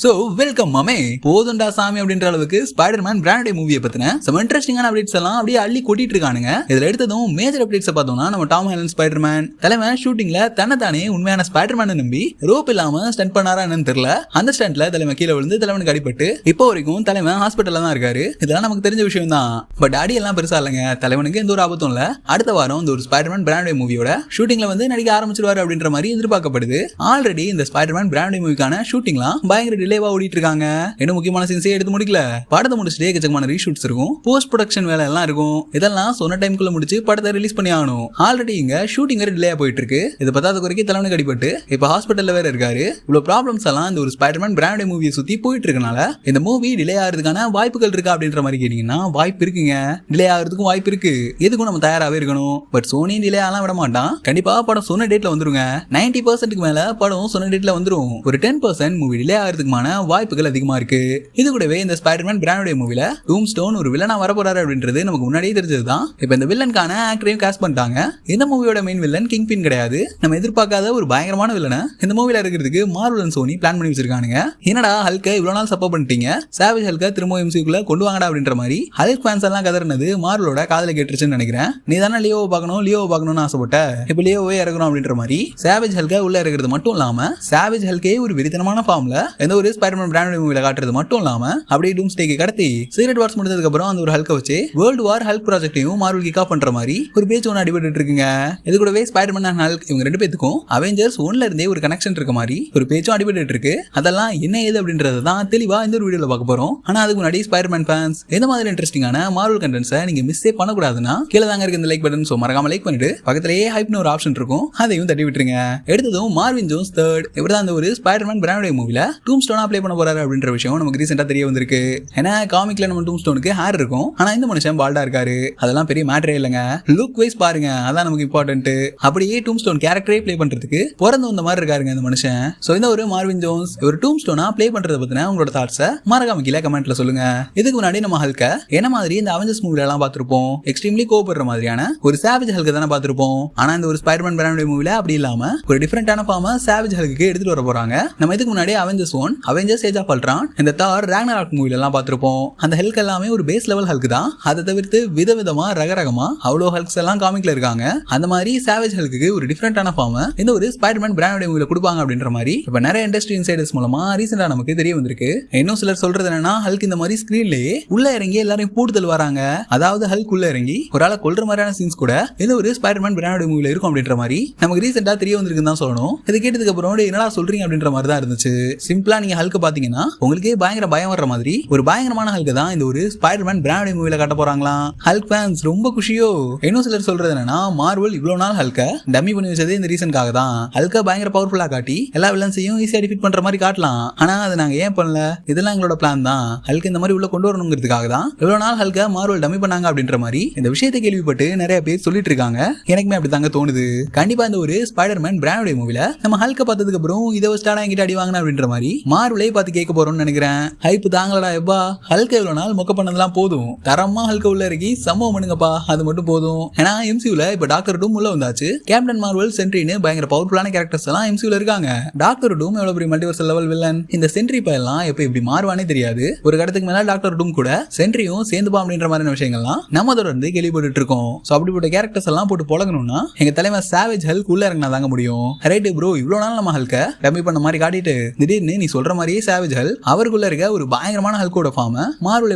So welcome மாமே. போதுண்டா சாமி அப்படின்ற அளவுக்கு ஸ்பைடர்மேன் பிராண்ட் மூவியை பத்தின சம் இன்ட்ரெஸ்டிங்கான அப்டேட்ஸ் எல்லாம் அப்படியே அள்ளி கொட்டிட்டு இருக்கானுங்க. இதுல எடுத்ததும் மேஜர் அப்டேட்ஸ் பார்த்தோம்னா நம்ம டாம் ஹாலண்ட் ஸ்பைடர்மேன் தலைவன் ஷூட்டிங்ல தன்னைத்தானே உண்மையான ஸ்பைடர்மேன் நம்பி ரோப் இல்லாம ஸ்டண்ட் பண்ணாரா என்னன்னு தெரியல. அந்த ஸ்டண்ட்ல தலைவன் கீழே விழுந்து தலைவனுக்கு அடிபட்டு இப்போ வரைக்கும் தலைவன் ஹாஸ்பிட்டல்ல தான் இருக்காரு. இதெல்லாம் நமக்கு தெரிஞ்ச விஷயம் தான். பட் அடி எல்லாம் பெருசா இல்லைங்க. தலைவனுக்கு எந்த ஒரு ஆபத்தும் இல்ல. அடுத்த வாரம் இந்த ஒரு ஸ்பைடர்மேன் பிராண்ட் மூவியோட ஷூட்டிங்ல வந்து நடிக்க ஆரம்பிச்சிருவாரு அப்படின்ற மாதிரி எதிர்பார்க்கப்படுது. ஆல்ரெடி இந்த ஸ்பைடர்மேன் பிராண்ட் மூவிக்கான ஷூட்டிங்லாம் பயங்கர டிலேவா ஓடிட்டு இருக்காங்க. இன்னும் முக்கியமான சீன்ஸே எடுத்து முடிக்கல. படத்தை முடிச்சுட்டு எக்கச்சக்கமான ரீஷூட்ஸ் இருக்கும், போஸ்ட் ப்ரொடக்ஷன் வேலை எல்லாம் இருக்கும். இதெல்லாம் சொன்ன டைம்குள்ள முடிச்சு படத்தை ரிலீஸ் பண்ணி ஆகணும். ஆல்ரெடி இங்க ஷூட்டிங் டிலே போயிட்டு இருக்கு. இது பத்தாத குறைக்கு தலைவனுக்கு அடிபட்டு இப்ப ஹாஸ்பிட்டல்ல வேற இருக்காரு. இவ்வளவு ப்ராப்ளம்ஸ் எல்லாம் இந்த ஒரு ஸ்பைடர்மேன் பிராண்ட் மூவியை சுத்தி போயிட்டு இருக்கனால இந்த மூவி டிலே ஆகிறதுக்கான வாய்ப்புகள் இருக்கா அப்படின்ற மாதிரி கேட்டீங்கன்னா வாய்ப்பு இருக்குங்க. டிலே ஆகிறதுக்கும் வாய்ப்பு இருக்கு. எதுக்கும் நம்ம தயாராகவே இருக்கணும். பட் சோனி டிலே ஆலாம் விட மாட்டான். கண்டிப்பா படம் சொன்ன டேட்ல வந்துருங்க. 90% மேல படம் சொன்ன டேட்ல வந்துரும். ஒரு 10% மூவி டிலே ஆகிறதுக்குமான வாய்ப்புகள் அதிகமா இருக்கு. இது கூடவே இந்த ஸ்பைடர்மேன் பிராண்ட் மூவில டூம்ஸ்டோன் ஒரு வில்லனா வர போறாரு அப்படின்றது நமக்கு முன்னாடியே தெரிஞ்சதுதான். இப்ப இந்த வில்லனுக்கான ஆக்டரையும் காஸ்ட் பண்ணிட்டாங்க. இந்த மூவியோட மெயின் வில்லன் கிங் பின் கிடையாது. நம்ம எதிர்பார்க்காத ஒரு பயங்கரமான வில்லனை இந்த மூவில இருக்கிறதுக்கு மார்வல் அண்ட் சோனி பிளான் பண்ணி வச்சிருக்கானுங்க. என்னடா ஹல்க இவ்வளவு நாள் சப்போர்ட் பண்ணிட்டீங்க, சாவேஜ் ஹல்க திரும்ப எம்சிக்குள்ள கொண்டு வாங்கடா அப்படின்ற மாதிரி ஹல்க் ஃபேன்ஸ் எல்லாம் கதறினது மார்வலோட காதல கேட்டுருச்சுன்னு நினைக்கிறேன். நீ தானே லியோவை பார்க்கணும்னு ஆசைப்பட்ட, இப்ப லியோவே இறக்கணும் அப்படின்ற மாதிரி சாவேஜ் ஹல்க உள்ள இருக்கிறது மட்டும் இல்லாம சாவேஜ் ஹல்கே ஒரு விரித்தனமான ஃபார்ம்ல எந்த ஒரு ஸ்பைடர்மேன் பிராண்ட் மூவில காட்டுறது மட்டும் இல்லாம அப்படியே டூம்ஸ்டேக்கு கடத்தி சீக்ரெட் வார்ஸ் முடிஞ்சதுக்கு அப்புறம் அந்த ஒரு ஹல்க வச்சு வேர்ல்டு வார் ஹல்க் ப்ராஜெக்டையும் மார்வல் கிக் ஆஃப் பண்ற மாதிரி ஒரு பேச்சு ஒன்று அடிபட்டு இருக்குங்க. இது கூடவே ஸ்பைடர்மேன் அண்ட் ஹல்க் இவங்க ரெண்டு பேத்துக்கும் அவெஞ்சர்ஸ் 1ல இருந்தே ஒரு கனெக்ஷன் இருக்க மாதிரி ஒரு பேச்சும் அடிபட்டு இருக்கு. அதெல்லாம் என்ன ஏது அப்படின்றது தான் தெளிவா இந்த ஒரு வீடியோல பார்க்க போறோம். ஆனா அதுக்கு முன்னாடி ஸ்பைடர்மேன் ஃபேன்ஸ் எந்த மாதிரி இன்ட்ரெஸ்டிங்கான மார்வல் கண்டென்ட்ஸை நீங்க மிஸ்ஸே பண்ணக்கூடாதுன்னா கீழே தாங்க இருக்கு இந்த லைக் பட்டன். சோ மறக்காம லைக் பண்ணிட்டு பக்கத்திலேயே ஹைப்னு ஒரு ஆப்ஷன் இருக்கும், அதையும் தட்டி விட்டுருங்க. எடுத்ததும் மார்வின் ஜோன்ஸ் தேர்ட் இவர் தான் அந்த ஒரு ஸ்பைடர்மேன் பிராண்ட் மூவில டூம்ஸ்டோனா ப்ளே பண்ண போறாரு அப்படின்ற விஷயம் நமக்கு ரீசெண்டா தெரிய வந்திருக்கு. ஏன்னா காமிக்ல நம்ம டூம்ஸ்டோனுக்கு ஹேர் இருக்கும், ஆனா இந்த மனுஷன் பால்டா இருக்காரு. அதெல்லாம் பெரிய மேட்டரே இல்லைங்க. லுக் வைஸ் பாருங்க, அதான் நமக்கு இம்பார்ட்டன்ட். அப்படியே டூம்ஸ்டோன் கேரக்டரே ப்ளே பண்றதுக்கு பிறந்து வந்த மாதிரி இருக்காருங்க இந்த மனுஷன். சோ இந்த ஒரு மார்வின் ஜோன்ஸ் ஒரு டூம்ஸ்டோனா ப்ளே பண்றத பத்தின உங்களோட தாட்ஸை மறக்காம கீழே கமெண்ட்ல சொல்லுங்க. இதுக்கு முன்னாடி நம்ம ஹல்க என்ன மாதிரி இந்த அவெஞ்சர்ஸ் மூவில எல்லாம் பார்த்திருப்போம், எக்ஸ்ட்ரீம்லி கோபப்படுற மாதிரியான ஒரு சாவேஜ் ஹல்க தானே பார்த்திருப்போம். ஆனா இந்த ஒரு ஸ்பைடர்மேன் பிராண்ட் மூவில அப்படி இல்லாம ஒரு டிஃபரெண்டான ஃபார்ம் சாவேஜ் ஹல்க்கு எடுத்துட்டு வர போறாங்க. நம்ம இதுக்கு முன்னாடி Avengers 1, Avengers age of Ultron, இந்த தார் ராக்னராக் மூவில எல்லாம் பார்த்திருப்போம். அந்த ஹல்க் எல்லாமே ஒரு பேஸ் லெவல் ஹல்க் தான். அதை தவிர்த்து விதவிதமா ரகரகமா அவ்வளோ ஹல்க்ஸ் எல்லாம் காமிக்ல இருக்காங்க. அந்த மாதிரி சாவேஜ் ஹல்க்கு ஒரு டிஃபரெண்டான ஃபார்ம் இந்த ஒரு ஸ்பைடர்மேன் பிராண்ட் மூவில கொடுப்பாங்க அப்படின்ற மாதிரி இப்ப நிறைய இண்டஸ்ட்ரி இன்சைடர்ஸ் மூலமா ரீசெண்டா நமக்கு தெரிய வந்திருக்கு. இன்னும் சிலர் சொல்றது என்னன்னா ஹல்க் இந்த மாதிரி ஸ்கிரீன்லயே உள்ள இறங்கி எல்லாரையும் போட்டுதல் வராங்க. அதாவது ஹல்க் உள்ள இறங்கி ஒரு ஆளை கொல்ற மாதிரியான சீன்ஸ் கூட இந்த ஒரு ஸ்பைடர்மேன் பிராண்ட் மூவில இருக்கும் அப்படின்ற மாதிரி நமக்கு ரீசெண்டா தெரிய வந்திருக்குன்னு தான் சொல்லணும். இது கேட்டதுக்கு அப்புறம் என்னடா சொல்றீங்க அப்படின்ற மாதிரி தான் இருந்துச்சு. சிம்பிளா நீங்க ஹல்க் பாத்தீங்கன்னா உங்களுக்கே பயங்கர பயம் வர்ற மாதிரி ஒரு பயங்கரமான ஹல்க் தான் இந்த ஒரு ஸ்பைடர்மேன் பிராண்ட் மூவில காட்ட போறாங்களாம். ஹல்க் ஃபேன்ஸ் ரொம்ப குஷியோ. இன்னும் சிலர் சொல்றது என்னன்னா மார்வல் இவ்வளவு நாள் ஹல்க டம்மி பண்ணி வச்சதே இந்த ரீசனுக்காக தான். ஹல்க பயங்கர பவர்ஃபுல்லா காட்டி எல்லா வில்லன்ஸையும் ஈஸியா டிஃபீட் பண்ற மாதிரி காட்டலாம். ஆனா அது நாங்க ஏன் பண்ணல, இதெல்லாம் எங்களோட பிளான் தான். ஹல்க் இந்த மாதிரி உள்ள கொண்டு வரணுங்கிறதுக்காக தான் இவ்வளவு நாள் ஹல்க மார்வல் டம்மி பண்ணாங்க அப்படின்ற மாதிரி இந்த விஷயத்தை கேள்விப்பட்டு நிறைய பேர் சொல்லிட்டு இருக்காங்க. எனக்குமே அப்படி தாங்க தோணுது. கண்டிப்பா இந்த ஒரு ஸ்பைடர்மேன் பிராண்ட் மூவில நம்ம ஹல்க பார்த்ததுக்கு அப்புறம் இதை வச்சுட்டா எங்கிட்ட அடி வாங்கினா அப்படின்ற மாதிரி மார்வலே பார்த்து கேட்க போறோம்னு நினைக்கிறேன். ஹைப் தாங்களடா எப்பா, ஹல்க இவ்வளவு நாள் மொக்க பண்ணதெல்லாம் போதும், தரமா ஹல்க உள்ள இறக்கி சம்பவம் பண்ணுங்கப்பா, அது மட்டும் போதும். ஏன்னா எம்சியூல இப்ப டாக்டர் டூம் உள்ள வந்தாச்சு. கேப்டன் மார்வல், சென்ட்ரின்னு பயங்கர பவர்ஃபுல்லான கேரக்டர்ஸ் எல்லாம் எம்சியூல இருக்காங்க. டாக்டர் டூம் எவ்வளவு பெரிய மல்டிவர்சல் லெவல் வில்லன். இந்த சென்ட்ரி எல்லாம் எப்ப இப்படி மாறுவானே தெரியாது. ஒரு கடத்துக்கு மேல டாக்டர் டூம் கூட சென்ட்ரியும் சேர்ந்துப்பா அப்படின்ற மாதிரி விஷயங்கள்லாம் நம்ம தொடர்ந்து கேள்விப்பட்டு இருக்கோம். சோ அப்படிப்பட்ட கேரக்டர்ஸ் எல்லாம் போட்டு பழகணும்னா எங்க தலைவர் சாவேஜ் ஹல்க் உள்ள இறங்கினா தாங்க முடியும். ரைட் ப்ரோ, இவ்வளவு நாள் நம்ம ஹல்க டம்மி பண்ண மாதிரி காட்டிட்டு திடீர்னு நீ சொல்ற மாதிரியே சாவேஜ் ஹல்க் அவருக்குள்ள இருக்க ஒரு பயங்கரமான ஹல்கோட ஃபார்ம் மார்வல்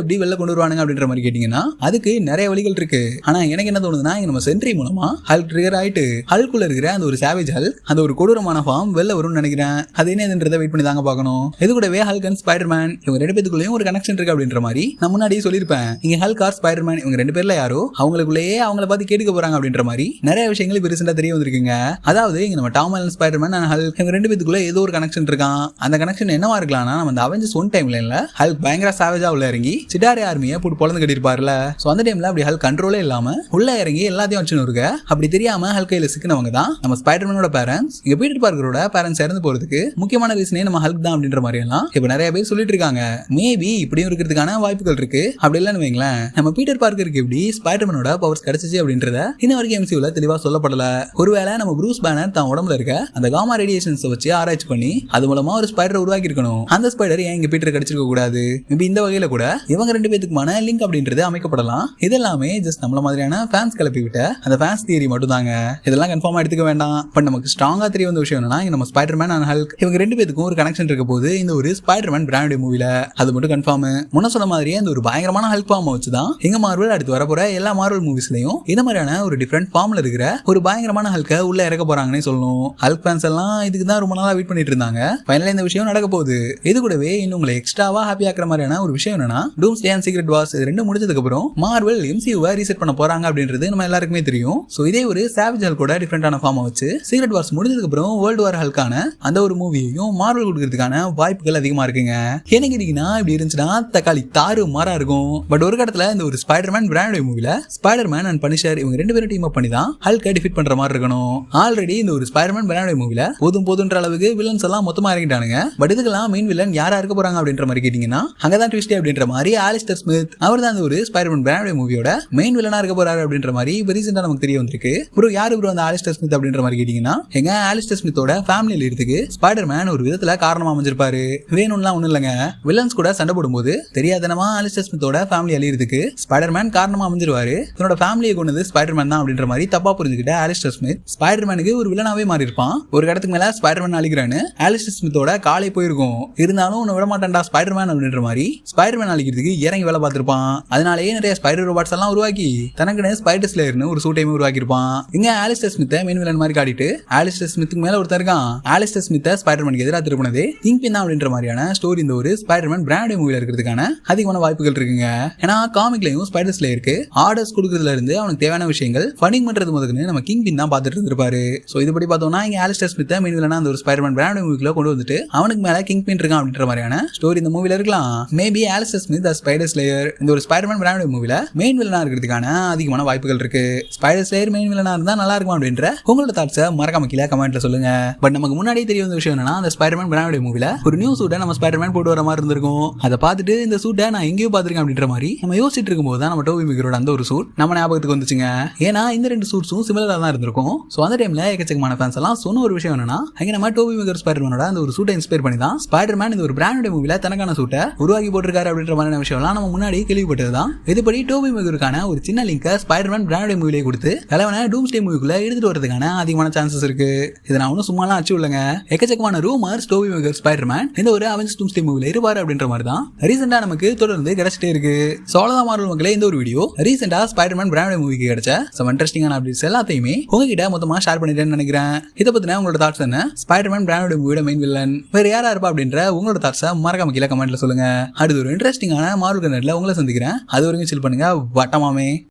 எப்படி வெளில கொண்டு வருவானுங்க அப்படின்ற மாதிரி கேட்டீங்கன்னா அதுக்கு நிறைய வழிகள் இருக்கு. ஆனா எனக்கு என்ன தோணுதுன்னா நம்ம சென்ட்ரி மூலமா ஹல்க் ட்ரிகர் ஆயிட்டு ஹல்குள்ள இருக்கிற அந்த ஒரு சாவேஜ் ஹல்க் அந்த ஒரு கொடூரமான ஃபார்ம் வெளில வரும்னு நினைக்கிறேன். அது என்னன்றதை வெயிட் பண்ணி தாங்க பார்க்கணும். இது கூடவே ஹல்க் அண்ட் ஸ்பைடர்மேன் இவங்க ரெண்டு பேத்துக்குள்ளேயும் ஒரு கனெக்ஷன் இருக்கு அப்படின்ற மாதிரி நான் முன்னாடியே சொல்லியிருப்பேன். இங்க ஹல்க் ஆர் ஸ்பைடர்மேன் இவங்க ரெண்டு பேர்ல யாரோ அவங்களுக்குள்ளேயே அவங்கள பார்த்து கேட்க போறாங்க அப்படின்ற மாதிரி நிறைய விஷயங்கள் இப்ப ரீசெண்டா தெரிய வந்திருக்குங்க. அதாவது இங்க நம்ம Tom Haaland Spiderman and Hulk இவங்க ரெண்டு பேத்துக்குள்ள ஏதோ ஒரு கனெக்ஷன் இருக்கான். அந்த கனெக்ஷன் என்னவா இருக்கலாம்னா நம்ம அந்த அவெஞ்சர்ஸ் 1 டைம்ல ஹல்க் பயங்கர சாவேஜா உள்ள இறங்கி சிடாரி ஆர்மியை போட்டு பொழந்து கட்டிருப்பாருல. சோ அந்த டைம்ல அப்படி ஹல்க் கண்ட்ரோலே இல்லாம உள்ள இறங்கி எல்லாத்தையும் வச்சுன்னு இருக்க. அப்படி தெரியாம ஹல்க் கையில சிக்கினவங்க தான் நம்ம ஸ்பைடர்மேனோட பேரண்ட்ஸ். இங்க பீட்டர் பார்க்கரோட பேரண்ட்ஸ் இறந்து போறதுக்கு முக்கியமான ரீசனே நம்ம ஹல்க் தான் அப்படின்ற மாதிரி எல்லாம் இப்ப நிறைய பேர் சொல்லிட்டு இருக்காங்க. மேபி இப்படியும் இருக்கிறதுக்கான வாய்ப்புகள் இருக்கு. அப்படி இல்லன்னு வைங்களேன், நம்ம பீட்டர் பார்க்கருக்கு எப்படி ஸ்பைடர்மேனோட பவர்ஸ் கிடைச்சிச்சு அப்படின்றத இன்ன வரைக்கும் எம்சியூல தெளிவா சொல்லப்படல. ஒருவேளை நம்ம ப்ரூஸ் பேனர் தான் உடம்புல இருக்க அந்த காமா ரேடியேஷன்ஸ் வச்சு ஆராய்ச்சி பண்ணி அது மூலமா ஒரு ஸ்பைடரை உருவாக்கி இருக்கணும். அந்த ஸ்பைடர் ஏன் இங்க பீட்டர் கடிச்சிருக்க கூடாது? மேபி இந்த வகையில கூட இவங்க ரெண்டு பேத்துக்குமான லிங்க் அப்படின்றது அமைக்கப்படலாம். இதெல்லாமே ஜஸ்ட் நம்மள மாதிரியான ஃபேன்ஸ் கிளப்பி விட்ட அந்த ஃபேன்ஸ் தியரி மட்டும் தாங்க. இதெல்லாம் கன்ஃபார்மா எடுத்துக்க வேண்டாம். பட் நமக்கு ஸ்ட்ராங்கா தெரிய வந்த விஷயம் என்னன்னா, நம்ம ஸ்பைடர்மேன் அண்ட் ஹல்க் இவங்க ரெண்டு பேத்துக்கும் ஒரு கனெக்ஷன் இருக்க போது இந்த ஒரு ஸ்பைடர்மேன் பிராண்ட் மூவில. அது மட்டும் கன்ஃபார்ம். முன்ன சொன்ன மாதிரியே இந்த ஒரு பயங்கரமான ஹல்க் ஃபார்ம் வச்சுதான் எங்க மார்வல் அடுத்து வரப்போற எல்லா மார்வல் மூவிஸ்லயும் இந்த மாதிரியான ஒரு டிஃபரெண்ட் ஃபார்ம்ல இருக்கிற ஒரு பயங்கரமான ஹல்க உள்ள இறக்க போறாங்கன்னு சொல்லணும். ஹல்க் ஃபேன்ஸ் எல்லாம் இதுக்கு தான் ரொம்ப நாளா வெயிட் பண்ணிட்டு இருந்தாங்க. ஃபைனலா இந்த விஷயம் நடக்க போகுது. இது கூடவே இன்னும் உங்களை எக்ஸ்ட்ராவா ஹாப்பி ஆக்குற மாதிரியான ஒரு விஷயம் என்னன்னா, டூம்ஸ்டே அண்ட் சீக்ரெட் வார்ஸ் இது ரெண்டும் முடிஞ்சதுக்கு அப்புறம் மார்வல் எம்சியூவை ரீசெட் பண்ண போறாங்க அப்படின்றது நம்ம எல்லாருக்குமே தெரியும். சோ இதே ஒரு சாவேஜ் ஹல்கோட டிஃபரெண்டான ஃபார்மை வச்சு சீக்ரெட் வார்ஸ் முடிஞ்சதுக்கு அப்புறம் வேர்ல்டு வார் ஹல்கான அந்த ஒரு மூவியையும் மார்வல் கொடுக்கறதுக்கான வாய்ப்புகள் அதிகமா இருக்குங்க. என்ன கேட்டீங்கன்னா, இப்படி இருந்துச்சுன்னா தக்காளி தாறு மாறா இருக்கும். பட் ஒரு கட்டத்துல இந்த ஒரு ஸ்பைடர்மேன் பிராண்ட் மூவில ஸ்பைடர்மேன் அண்ட் பனிஷர் இவங்க ரெண்டு பேரும் டீம் அப் பண்ணி தான் ஹல்கை டிஃபீட் பண்ற மாதிரி இருக்கணும். ஆல்ரெடி இந்த ஒரு ஸ்பைடர்மேன் பிராண்ட் மூவில போதுன்ற அளவுக்கு வில்லன்ஸ் எல்லாம் மொத்தமா இறங்கிட்டானுங்க. பட் இதுக்கெல்லாம் மெயின் வில்லன் யாரா இருக்க போறாங்க அப்படின்ற மாதிரி கேட்டீங்கன்னா, அங்கதான் ட்விஸ்ட் அப்படின்ற மாதிரி ஆலிஸ்டர் ஸ்மித் அவர் தான் ஒரு ஸ்பைடர்மேன் பிராண்ட் மூவியோட மெயின் வில்லனா இருக்க போறாரு அப்படின்ற மாதிரி இப்போ ரீசெண்டா நமக்கு தெரிய வந்திருக்கு. ப்ரோ யாரு ப்ரோ அந்த ஆலிஸ்டர் ஸ்மித் அப்படின்ற மாதிரி கேட்டீங்கன்னா, எங்க ஆலிஸ்டர் ஸ்மித்தோட ஃபேமிலியில இருக்கு ஸ்பைடர்மேன் ஒரு விதத்துல காரணமா அமைஞ்சிருப்பாரு. வேணும்லாம் ஒண்ணும் இல்லைங்க. வில்லன்ஸ் கூட சண்டை போடும்போது தெரியாதனமா ஆலிஸ்டர் ஸ்மித்தோட ஃபேமிலி அழியிறதுக்கு ஸ்பைடர்மேன் காரணமா அமைஞ்சிருவாரு. தன்னோட ஃபேமிலியை கொண்டது ஸ்பைடர்மேன் தான் அப்படின்ற மாதிரி தப்பா புரிஞ்சுக்கிட்ட ஆலிஸ்டர் ஸ்மித் ஸ்பைடர்மேனுக்கு ஒரு வில்லனாவே மாறி இருப்பான். ஒரு இடத்துக்கு மேல ஸ்பைடர்மேன் அழிக்கிறான்னு ஆலிஸ்டர் ஸ்மித்தோட காலை போயிருக்கும். இருந்தாலும் உன்னை விட மாட்டான்டா ஸ்பைடர்மேன் அப்படின்ற மாதிரி ஸ்பைடர்மேன் அழிக்கிறதுக்கு இறங்கி வேலை பார்த்திருப்பான். அதனாலேயே நிறைய ஸ்பைடர் ரோபாட்ஸ் எல்லாம் உருவாக்கி தனக்குன்னு ஸ்பைடர் ஸ்லேயர்னு ஒரு சூட்டையுமே உருவாக்கியிருப்பான். இங்க ஆலிஸ்டர் ஸ்மித்தை மெயின் வில்லன் மாதிரி காட்டிட்டு ஆலிஸ்டர் ஸ்மித்துக்கு மேல ஒருத்தர் இருக்கான். ஆலிஸ்டர் ஸ்மித்தை ஸ்பைடர்மேனுக்கு எதிராக திருப்பினதே கிங்பின் தான் அப்படின்ற மாதிரியான ஸ்டோரி இந்த ஒரு ஸ்பைடர்மேன் பிராண்ட் மூவில இருக்கிறதுக்கான அதிகமான வாய்ப்புகள் இருக்குங்க. ஏன்னா காமிக்லயும் ஸ்பைடர் ஸ்லேயருக்கு ஆர்டர்ஸ் கொடுக்கறதுல இருந்து அவனுக்கு தேவையான விஷயங்கள் ஃபண்டிங் பண்றது முதல்ல நம்ம கிங்பின் தான் பார்த்துட்டு இருந்திருப்பாரு. சோ இதுபடி பார்த்தோம்னா இங்க ஆலிஸ்டர் ஸ்மித்தை மெயின் வில்லனா அந்த ஒரு ஸ்பைடர்மேன் பிராண்ட் மூவிக்குள்ள கொண்டு வந்துட்டு அவனுக்கு மேல கிங்பின் இருக்கான் அப்படின்ற மாதிரியான ஸ்டோரி இந்த மூவில இருக்கலாம். Maybe Alistair Smith spider slayer இந்த ஒரு ஸ்பைடர்மேன் பிராண்ட் மூவில மெயின் வில்லனா இருக்கிறதுக்கான அதிகமான வாய்ப்புகள் இருக்கு. ஸ்பைடர் ஸ்லேயர் மெயின் வில்லனா இருந்தா நல்லா இருக்கும் அப்படின்ற உங்களோட தாட்ஸை மறக்காம கீழே கமெண்ட்ல சொல்லுங்க. பட் நமக்கு முன்னாடியே தெரிய வந்த விஷயம் என்னன்னா, அந்த ஸ்பைடர்மேன் பிராண்ட் மூவில ஒரு நியூ சூட்டை நம்ம ஸ்பைடர்மேன் போட்டு வர மாதிரி இருந்திருக்கும். அதை பார்த்துட்டு இந்த சூட்டை நான் எங்கேயோ பார்த்திருக்கேன் அப்படின்ற மாதிரி நம்ம யோசிச்சுட்டு இருக்கும்போது தான் நம்ம டோபி மேகரோட அந்த ஒரு சூட் நம்ம ஞாபகத்துக்கு வந்துச்சுங்க. ஏன்னா இந்த ரெண்டு சூட்ஸும் சிமிலரா தான் இருந்திருக்கும். சோ அந்த டைம்ல எக்கச்சக்கமான ஃபேன்ஸ் எல்லாம் சொன்ன ஒரு விஷயம் என்னன்னா, அங்க நம்ம டோபி மேகர் ஸ்பைடர்மேனோட அந்த ஒரு சூட்டை இன்ஸ்பயர் பண்ணி தான் ஸ்பைடர்மேன் இந்த ஒரு பிராண்ட் மூவில தனக்கான சூட்டை உருவாக்கி போட்டிருக்காரு அப்படின்ற மாதிரியான விஷயம் எல்லாம் நம்ம முன்னாடி கேள்விப்பட்டதுதான். இதுபடி டோபி மேகருக்கான ஒரு சின்ன லிங்க் ஸ்பைடர்மேன் பிராண்ட் மூவிலே கொடுத்து தலைவனை டூம்ஸ்டே மூவிக்குள்ள எடுத்துட்டு வரதுக்கான அதிகமான சான்சஸ் இருக்கு. இதை நான் ஒன்னும் சும்மாலாம் அச்சு இல்லைங்க. எக்கச்சக்கமான ரூமர்ஸ் டோபி மேகர் ஸ்பைடர்மேன் இந்த ஒரு அவெஞ்சர்ஸ் டூம்ஸ்டே மூவில இருப்பாரு அப்படின்ற மாதிரி தான் ரீசெண்டா நமக்கு தொடர்ந்து கிடைச்சிட்டே இருக்கு. சோழதா மார்வல் மக்களே, இந்த ஒரு வீடியோ ரீசெண்டா ஸ்பைடர்மேன் பிராண்ட் மூவிக்கு கிடைச்ச சம் இன்ட்ரெஸ்டிங்கான அப்டேட்ஸ் எல்லாத்தையுமே உங்ககிட்ட மொத்தமா ஷேர் பண்ணிட்டேன்னு நினைக்கிறேன். இதை பத்தின உங்களோட தாட்ஸ் என்ன? ஸ்பைடர்மேன் பிராண்ட் மூவியோட மெயின் வில்லன் வேற யாரா இருப்பா அப்படின்ற உங்களோட தாட்ஸை மறக்காம கீழே கமெண்ட்ல சொல்லுங்க. அடுத்து ஒரு இன்ட்ரெஸ்டிங்கான மார்வல் கண்டென்ட்ல உங்களை சந்திக்கிறேன். அது வரைக்கும் சில் பண்ணுங்க. வட்டமாமே.